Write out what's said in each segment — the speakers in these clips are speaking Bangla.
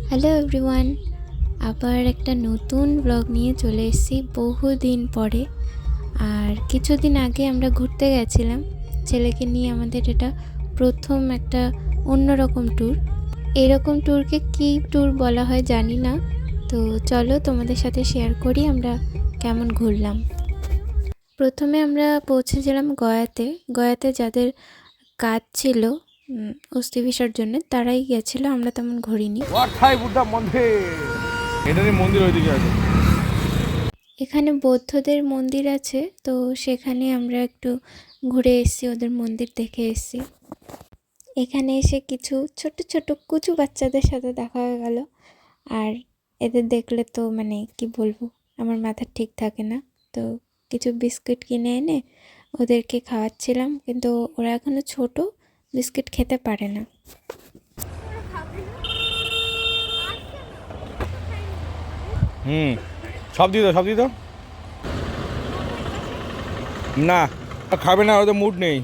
হ্যালো এভরিওয়ান, আবার একটা নতুন ব্লগ নিয়ে চলে এসেছি বহুদিন পরে। আর কিছুদিন আগে আমরা ঘুরতে গেছিলাম ছেলেকে নিয়ে। আমাদের এটা প্রথম একটা অন্যরকম ট্যুর। এরকম ট্যুরকে কী ট্যুর বলা হয় জানি না, তো চলো তোমাদের সাথে শেয়ার করি আমরা কেমন ঘুরলাম। প্রথমে আমরা পৌঁছেছিলাম গয়াতে যাদের কাজ ছিল অস্থি বিসর্জনের, তারাই গেছিলো, আমরা তেমন ঘুরিনি। এখানে বৌদ্ধদের মন্দির আছে, তো সেখানে আমরা একটু ঘুরে এসেছি, ওদের মন্দির দেখে এসেছি। এখানে এসে কিছু ছোট ছোট কুচু বাচ্চাদের সাথে দেখা হয়ে গেল। আর এদের দেখলে তো মানে কি বলবো, আমার মাথা ঠিক থাকে না। তো কিছু বিস্কুট কিনে এনে ওদেরকে খাওয়াচ্ছিলাম, কিন্তু ওরা এখনো ছোট, বিস্কুট খেতে পারে না। সব দিয়ে দাও না, খাবে না, ওদের মুড নেই।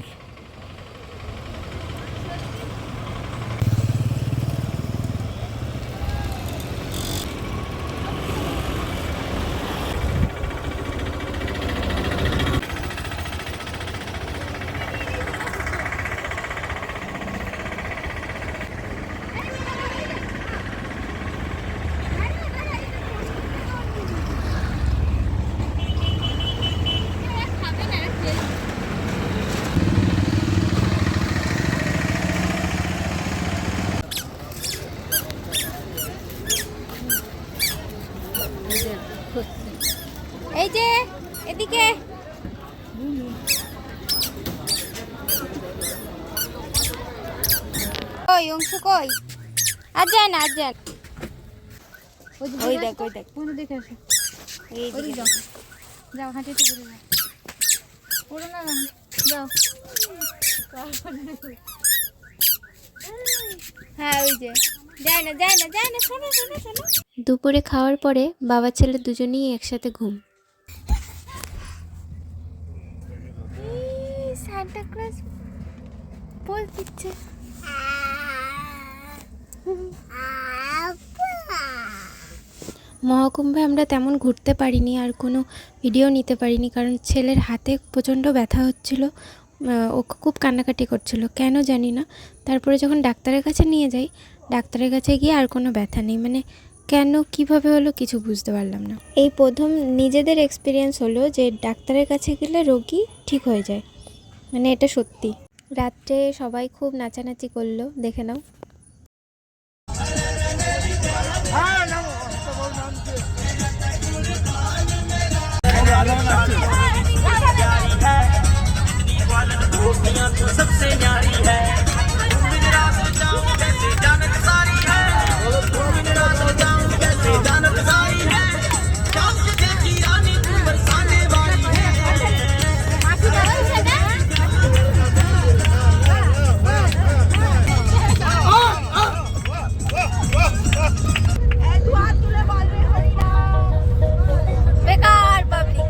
এই যে এদিকে ওই অংশ কই, আর যায় না, ওই দেখ কোন দেখে আসো, এই দিকে যাও হাঁটিতে চলে যাও, ওড়ো না যাও। হ্যাঁ ওই যে যায় না, শোনো। দুপুরে খাওয়ার পরে বাবা ছেলে দুজনেই একসাথে ঘুম। সান্টা ক্লজ বল দিচ্ছে। মহাকুম্ভে আমরা তেমন ঘুরতে পারিনি, আর কোনো ভিডিও নিতে পারিনি, কারণ ছেলের হাতে প্রচণ্ড ব্যথা হচ্ছিল। ও খুব কান্নাকাটি করছিল, কেন জানি না। তারপরে যখন ডাক্তারের কাছে নিয়ে যাই, ডাক্তারের কাছে গিয়ে আর কোনো ব্যথা নেই, মানে কেন কিভাবে হলো কিছু বুঝতে পারলাম না। এই প্রথম নিজেদের এক্সপিরিয়েন্স হলো যে ডাক্তারের কাছে গেলে রোগী ঠিক হয়ে যায়, মানে এটা সত্যি। রাত্রে সবাই খুব নাচানাচি করলো, দেখে নাও। सबसे न्यारी है कैसे जानत सारी है कैसे जानत सारी है देखी रानी तू बरसाने वाली है বেকার পাবলিক,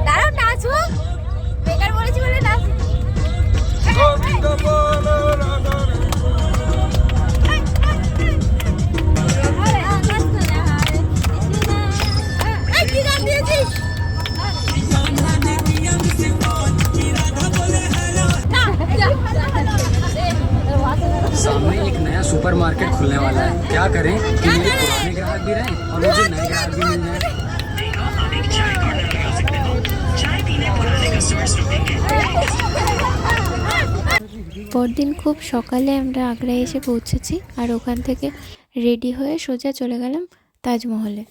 দাঁড়াও নাচো, বেকার বলেছি বলে নাচ। सामने एक नया सुपरमार्केट खुलने वाला है, क्या करें कि मेरे पुराने ग्राहक भी रहें और मुझे नए ग्राहक भी मिल जाएं। পরদিন খুব সকালে আমরা আগ্রায় এসে পৌঁছেছি, আর ওখান থেকে রেডি হয়ে সোজা চলে গেলাম তাজমহলে।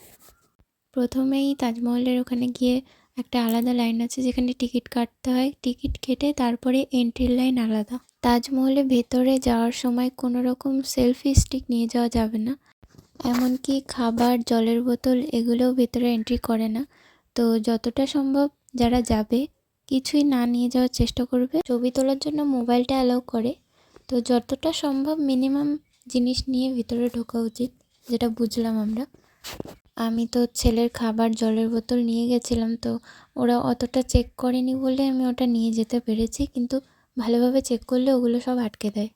প্রথমেই তাজমহলের ওখানে গিয়ে একটা আলাদা লাইন আছে যেখানে টিকিট কাটতে হয়, টিকিট কেটে তারপরে এন্ট্রির লাইন আলাদা। তাজমহলে ভেতরে যাওয়ার সময় কোনো রকম সেলফি স্টিক নিয়ে যাওয়া যাবে না, এমনকি খাবার, জলের বোতল এগুলোও ভেতরে এন্ট্রি করে না। তো যতটা সম্ভব যারা যাবে কিছুই না নিয়ে যাওয়ার চেষ্টা করবে। ছবি তোলার জন্য মোবাইলটা অ্যালাউ করে, তো যতটা সম্ভব মিনিমাম জিনিস নিয়ে ভিতরে ঢোকা উচিত, যেটা বুঝলাম আমরা। আমি তো ছেলের খাবার, জলের বোতল নিয়ে গেছিলাম, তো ওরা অতটা চেক করেনি বলে আমি ওটা নিয়ে যেতে পেরেছি, কিন্তু ভালোভাবে চেক করলে ওগুলো সব আটকে দেয়।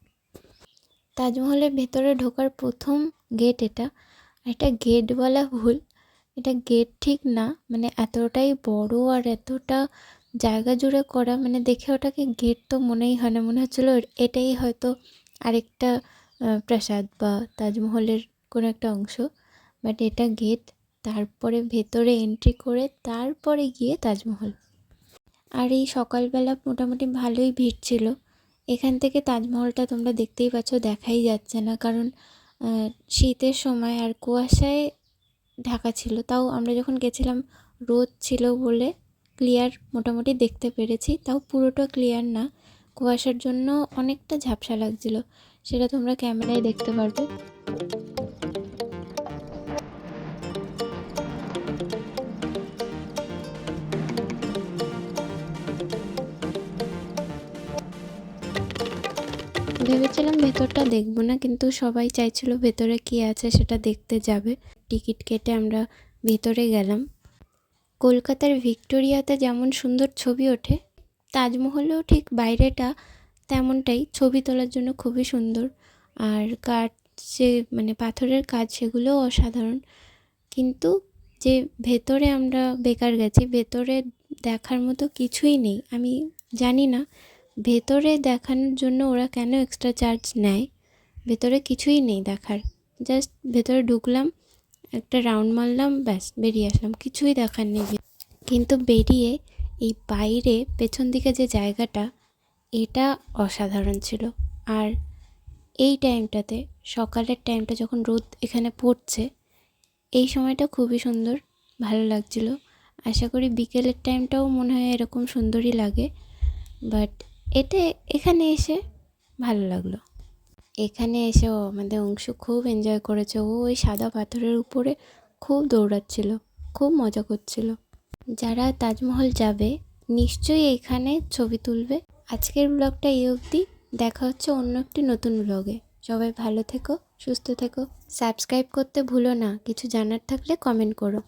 তাজমহলের ভেতরে ঢোকার প্রথম গেট এটা। এটা গেট বলা ভুল, এটা গেট ঠিক না, মানে এতটাই বড় আর এতটা জায়গা জুড়ে করা, মানে দেখে ওটাকে গেট তো মনেই হয় না, মনে হচ্ছিলো এটাই হয়তো আরেকটা প্রাসাদ বা তাজমহলের কোনো একটা অংশ, বাট এটা গেট। তারপরে ভেতরে এন্ট্রি করে তারপরে গিয়ে তাজমহল। আর এই সকালবেলা মোটামুটি ভালোই ভিড় ছিল। এখান থেকে তাজমহলটা তোমরা দেখতেই পাচ্ছ, দেখাই যাচ্ছে না, কারণ শীতের সময় আর কুয়াশায় ঢাকা ছিল। তাও আমরা যখন গেছিলাম রোদ ছিল বলে ক্লিয়ার মোটামুটি দেখতে পেরেছি, তাও পুরোটা ক্লিয়ার না, কুয়াশার জন্য অনেকটা ঝাপসা লাগছিল, সেটা তোমরা ক্যামেরায় দেখতে পারবে। ভেবেছিলাম ভেতরটা দেখবো না, কিন্তু সবাই চাইছিল ভেতরে কী আছে সেটা দেখতে যাবে। টিকিট কেটে আমরা ভেতরে গেলাম। কলকাতার ভিক্টোরিয়াতে যেমন সুন্দর ছবি ওঠে, তাজমহলেও ঠিক বাইরেটা তেমনটাই, ছবি তোলার জন্য খুবই সুন্দর। আর কাঠ, যে মানে পাথরের কাজ, সেগুলোও অসাধারণ। কিন্তু যে ভেতরে আমরা বেকার গেছি, ভেতরে দেখার মতো কিছুই নেই। আমি জানি না ভেতরে দেখানোর জন্য ওরা কেন এক্সট্রা চার্জ নেয়। ভেতরে কিছুই নেই দেখার, জাস্ট ভেতরে ঢুকলাম, একটা রাউন্ড মারলাম, ব্যাস বেরিয়ে আসলাম, কিছুই দেখার নেই। কিন্তু বেরিয়ে এই বাইরে পেছন দিকে যে জায়গাটা, এটা অসাধারণ ছিল। আর এই টাইমটাতে, সকালের টাইমটা যখন রোদ এখানে পড়ছে, এই সময়টা খুবই সুন্দর, ভালো লাগছিল। আশা করি বিকেলের টাইমটাও মনে হয় এরকম সুন্দরই লাগে, বাট এখানে এসে ভালো লাগলো। এখানে এসেও আমাদের অংশু খুব এনজয় করেছে। ও ওই সাদা পাথরের উপরে খুব দৌড়াচ্ছিল, খুব মজা করছিল। যারা তাজমহল যাবে নিশ্চয়ই এখানে ছবি তুলবে। আজকের ব্লগটা এই অবধি, দেখা হচ্ছে অন্য একটি নতুন ব্লগে। সবাই ভালো থেকো, সুস্থ থেকো, সাবস্ক্রাইব করতে ভুলো না। কিছু জানার থাকলে কমেন্ট করো।